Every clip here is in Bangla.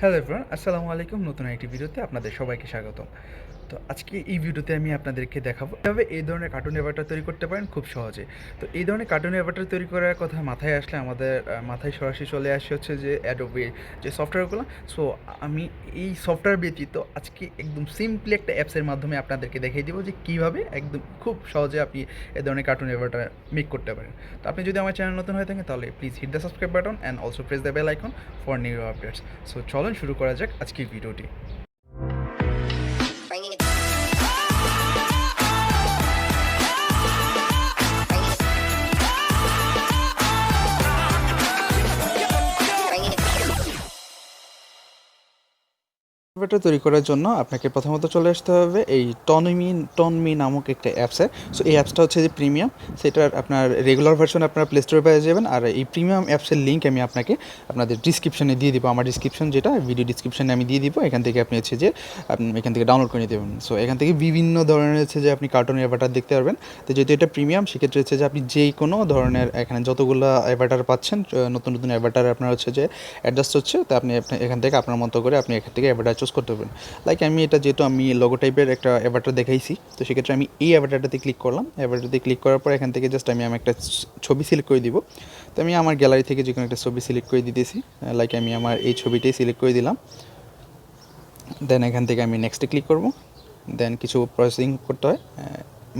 হ্যালো এভরিওয়ান, আসসালামু আলাইকুম। নতুন একটি ভিডিওতে আপনাদের সবাইকে স্বাগতম। তো আজকে এই ভিডিওতে আমি আপনাদেরকে দেখাবো কীভাবে এই ধরনের কার্টুন অ্যাভাটার তৈরি করতে পারেন খুব সহজে। তো এই ধরনের কার্টুন অ্যাভাটার তৈরি করার কথা মাথায় আসলে আমাদের মাথায় সরাসরি চলে আসে হচ্ছে যে অ্যাডোবি যে সফটওয়্যারগুলো। সো আমি এই সফটওয়্যার ব্যতীত আজকে একদম সিম্পলি একটা অ্যাপসের মাধ্যমে আপনাদেরকে দেখিয়ে দেবো যে কীভাবে একদম খুব সহজে আপনি এই ধরনের কার্টুন অ্যাভাটার মেক করতে পারেন। তো আপনি যদি আমার চ্যানেল নতুন হয়ে থাকেন তাহলে please hit the subscribe button and also press the bell icon for new updates. So চলুন শুরু করা যাক আজকের ভিডিওটি। সফটওয়্যারটা তৈরি করার জন্য আপনাকে প্রথমত চলে আসতে হবে এই টনমি নামক একটা অ্যাপসে। সো এই অ্যাপসটা হচ্ছে যে প্রিমিয়াম, সেটার আপনার রেগুলার ভার্সন আপনারা প্লে স্টোরে পেয়ে যাবেন। আর এই প্রিমিয়াম অ্যাপসের লিঙ্ক আমি আপনাকে আপনাদের ডিসক্রিপশনে দিয়ে দিব। আমার ডিসক্রিপশন যেটা ভিডিও ডিসক্রিপশনে আমি দিয়ে দিব, এখান থেকে আপনি হচ্ছে যে আপনি এখান থেকে ডাউনলোড করে নিতে পারবেন। সো এখান থেকে বিভিন্ন ধরনের হচ্ছে যে আপনি কার্টুনের অ্যাভাটার দেখতে পারবেন। তো যেহেতু এটা প্রিমিয়াম, সেক্ষেত্রে হচ্ছে যে আপনি যেই কোনো ধরনের এখানে যতগুলো অ্যাভাটার পাচ্ছেন, নতুন নতুন অ্যাভাটার আপনার হচ্ছে যে অ্যাডজাস্ট হচ্ছে, তো আপনি এখান থেকে আপনার মতো করে আপনি এখান থেকে অ্যাভাটার চুজ করতে পারবেন। লাইক আমি এটা যেহেতু আমি লোগো টাইপের একটা অ্যাভাটার দেখাইছি, তো সেক্ষেত্রে আমি এই অ্যাভাটারটাতে ক্লিক করলাম। অ্যাভাটারটাতে ক্লিক করার পর এখান থেকে জাস্ট আমি একটা ছবি সিলেক্ট করে দিব। তো আমি আমার গ্যালারি থেকে যে কোনো একটা ছবি সিলেক্ট করে দিতেছি। লাইক আমি আমার এই ছবিটাই সিলেক্ট করে দিলাম। দেন এখান থেকে আমি নেক্সটে ক্লিক করব। দেন কিছু প্রসেসিং করতে হয়।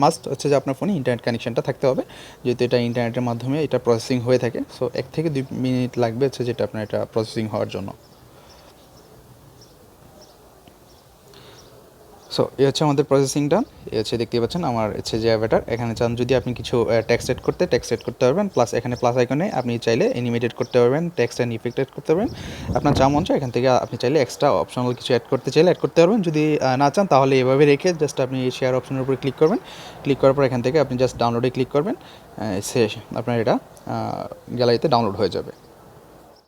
মাস্ট হচ্ছে যে আপনার ফোনে ইন্টারনেট কানেকশানটা থাকতে হবে, যেহেতু এটা ইন্টারনেটের মাধ্যমে এটা প্রসেসিং হয়ে থাকে। সো 1 থেকে 2 মিনিট লাগবে হচ্ছে যেটা আপনার এটা প্রসেসিং হওয়ার জন্য। সো এই হচ্ছে আমাদের প্রসেসিংটা। এই হচ্ছে দেখতে পাচ্ছেন আমার হচ্ছে যে অ্যাভাটার। এখানে চান যদি আপনি কিছু টেক্সট সেট করতে পারবেন। প্লাস এখানে প্লাস আইকনে আপনি চাইলে অ্যানিমেটেড করতে পারবেন, টেক্সট অ্যান্ড ইফেক্ট এড করতে পারবেন। আপনার যা মন চায় এখান থেকে আপনি চাইলে এক্সট্রা অপশনাল কিছু অ্যাড করতে চাইলে অ্যাড করতে পারবেন। যদি না চান তাহলে এভাবে রেখে জাস্ট আপনি শেয়ার অপশনের উপরে ক্লিক করবেন। ক্লিক করার পর এখান থেকে আপনি জাস্ট ডাউনলোডে ক্লিক করবেন। শেষ, আপনার এটা গ্যালারিতে ডাউনলোড হয়ে যাবে।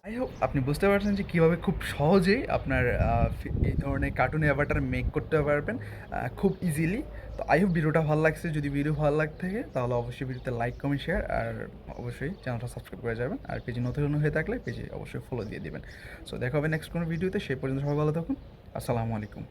আই হোপ আপনি বুঝতে পারছেন যে কীভাবে খুব সহজেই আপনার এই ধরনের কার্টুন অ্যাভাটার মেক করতে পারবেন খুব ইজিলি। তো আই হোপ ভিডিওটা ভালো লাগছে। যদি ভিডিও ভালো লাগে থাকে তাহলে অবশ্যই ভিডিওতে লাইক, কমেন্ট, শেয়ার আর অবশ্যই চ্যানেলটা সাবস্ক্রাইব করে যাবেন। আর পেজে নতুন হয়ে থাকলে পেজে অবশ্যই ফলো দিয়ে দেবেন। সো দেখা হবে নেক্সট কোনো ভিডিওতে। সেই পর্যন্ত সবাই ভালো থাকুন। আসসালামু আলাইকুম।